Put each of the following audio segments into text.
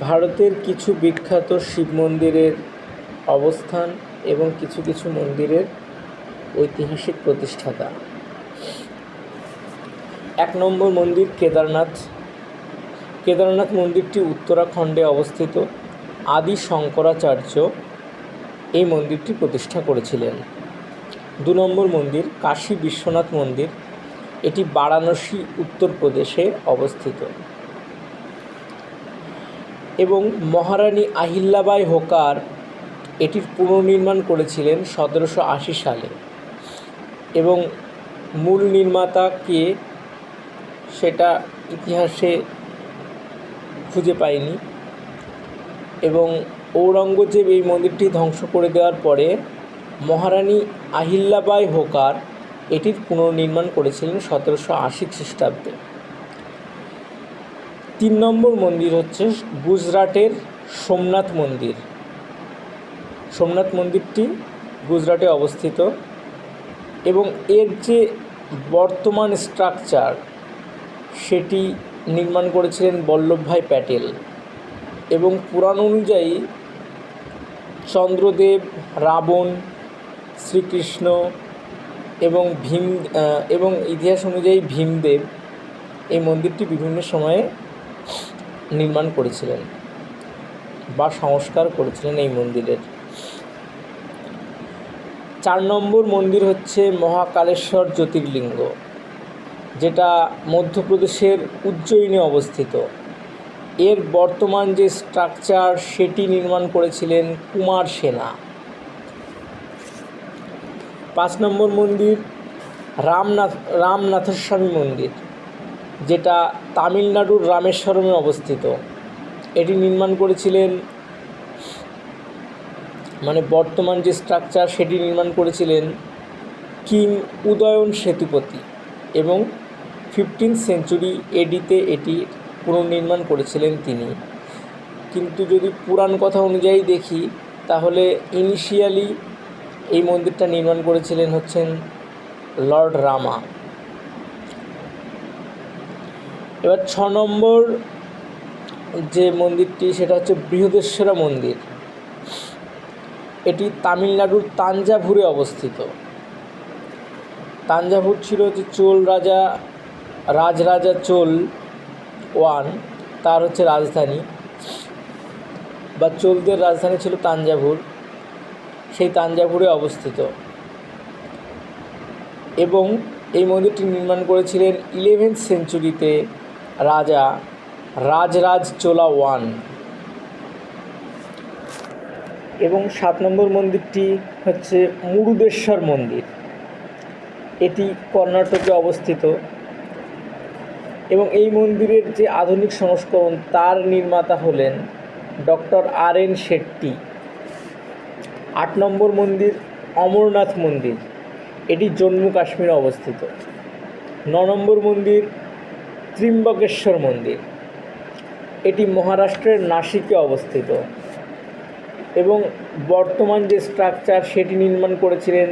ভারতের কিছু বিখ্যাত শিব মন্দিরের অবস্থান এবং কিছু কিছু মন্দিরের ঐতিহাসিক প্রতিষ্ঠাতা। ১ নম্বর মন্দির কেদারনাথ। কেদারনাথ মন্দিরটি উত্তরাখণ্ডে অবস্থিত। আদি শঙ্করাচার্য এই মন্দিরটি প্রতিষ্ঠা করেছিলেন। ২ নম্বর মন্দির কাশী বিশ্বনাথ মন্দির। এটি বারাণসী উত্তরপ্রদেশে অবস্থিত এবং মহারানী আহিল্যাবাই হোলকার এটির পুনর্নির্মাণ করেছিলেন ১৭৮০ সালে এবং মূল নির্মাতা কে সেটা ইতিহাসে খুঁজে পাইনি। এবং ঔরঙ্গজেব এই মন্দিরটি ধ্বংস করে দেওয়ার পরে মহারানী আহিল্যাবাই হোলকার এটির পুনর্নির্মাণ করেছিলেন ১৭৮০ খ্রিস্টাব্দে। ৩ নম্বর মন্দির হচ্ছে গুজরাটের সোমনাথ মন্দির। সোমনাথ মন্দিরটি গুজরাটে অবস্থিত এবং এর যে বর্তমান স্ট্রাকচার সেটি নির্মাণ করেছিলেন বল্লভভাই প্যাটেল এবং পুরাণ অনুযায়ী চন্দ্রদেব, রাবণ, শ্রীকৃষ্ণ এবং ইতিহাস অনুযায়ী ভীমদেব এই মন্দিরটি বিভিন্ন সময়ে নির্মাণ করেছিলেন বা সংস্কার করেছিলেন এই মন্দিরের। ৪ নম্বর মন্দির হচ্ছে মহাকালেশ্বর জ্যোতির্লিঙ্গ, যেটা মধ্যপ্রদেশের উজ্জয়িনে অবস্থিত। এর বর্তমান যে স্ট্রাকচার সেটি নির্মাণ করেছিলেন কুমার সেনা। ৫ নম্বর মন্দির রামনাথস্বামী মন্দির, যেটা তামিলনাড়ুর রামেশ্বরমে অবস্থিত। এটি নির্মাণ করেছিলেন বর্তমান যে স্ট্রাকচার সেটি নির্মাণ করেছিলেন কিং উদয়ন সেতুপতি এবং 15th সেঞ্চুরি এডিতে এটি পুনর্নির্মাণ করেছিলেন তিনি। কিন্তু যদি পুরাণ কথা অনুযায়ী দেখি তাহলে ইনিশিয়ালি এই মন্দিরটা নির্মাণ করেছিলেন হচ্ছেন লর্ড রামা। এবার ৬ নম্বর যে মন্দিরটি সেটা হচ্ছে বৃহদেশ্বরা মন্দির। এটি তামিলনাড়ুর তাঞ্জাভুরে অবস্থিত। তাঞ্জাভুর ছিল যে চোল রাজা রাজরাজা চোল ওয়ান তার হচ্ছে রাজধানী বা চোলদের রাজধানী ছিল তাঞ্জাভুর। সেই তাঞ্জাভুরে অবস্থিত এবং এই মন্দিরটি নির্মাণ করেছিলেন 11th সেঞ্চুরিতে রাজা রাজরাজ চোলা ওয়ান। এবং ৭ নম্বর মন্দিরটি হচ্ছে মুরুদেশ্বর মন্দির। এটি কর্ণাটকে অবস্থিত এবং এই মন্দিরের যে আধুনিক সংস্করণ তার নির্মাতা হলেন ডক্টর আর.এন. শেট্টি। ৮ নম্বর মন্দির অমরনাথ মন্দির, এটি জম্মু কাশ্মীরে অবস্থিত। ৯ নম্বর মন্দির ত্রিম্বকেশ্বর মন্দির, এটি মহারাষ্ট্রের নাসিকে অবস্থিত এবং বর্তমান যে স্ট্রাকচার সেটি নির্মাণ করেছিলেন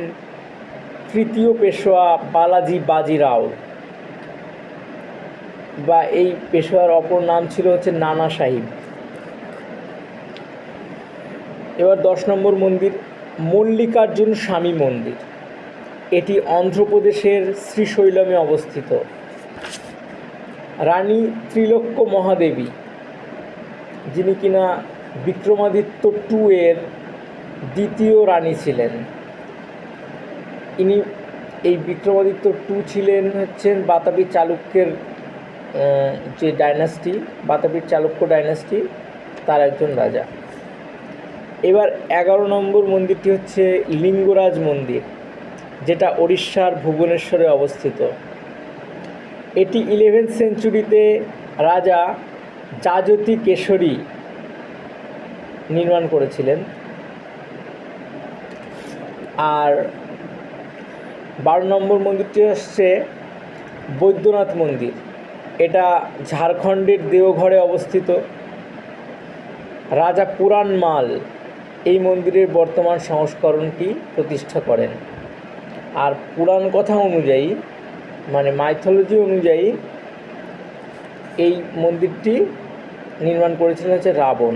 তৃতীয় পেশোয়া বালাজি বাজিরাও, বা এই পেশোয়ার অপর নাম ছিল হচ্ছে নানা সাহিব। এবার ১০ নম্বর মন্দির মল্লিকার্জুন স্বামী মন্দির, এটি অন্ধ্রপ্রদেশের শ্রীশৈলমে অবস্থিত। রানী ত্রিলোক্য মহাদেবী, যিনি কিনা বিক্রমাদিত্য 2 এর দ্বিতীয় রানী ছিলেন, ইনি এই বিক্রমাদিত্য 2 ছিলেন হচ্ছেন বাতাপি চালুক্যের যে ডাইনাস্টি, বাতাপির চালুক্য ডাইনাস্টি, তার একজন রাজা। এবার ১১ নম্বর মন্দিরটি হচ্ছে লিঙ্গরাজ মন্দির, যেটা ওড়িশার ভুবনেশ্বরে অবস্থিত। এটি 11th সেঞ্চুরিতে রাজা যাজতি কেশরী নির্মাণ করেছিলেন। আর ১২ নম্বর মন্দিরটি হচ্ছে বৈদ্যনাথ মন্দির, এটা ঝাড়খণ্ডের দেওঘরে অবস্থিত। রাজা পুরাণ মাল এই মন্দিরের বর্তমান সংস্করণটি প্রতিষ্ঠা করেন। আর পুরাণ কথা অনুযায়ী মাইথোলজি অনুযায়ী এই মন্দিরটি নির্মাণ করেছিলেন হচ্ছে রাবণ।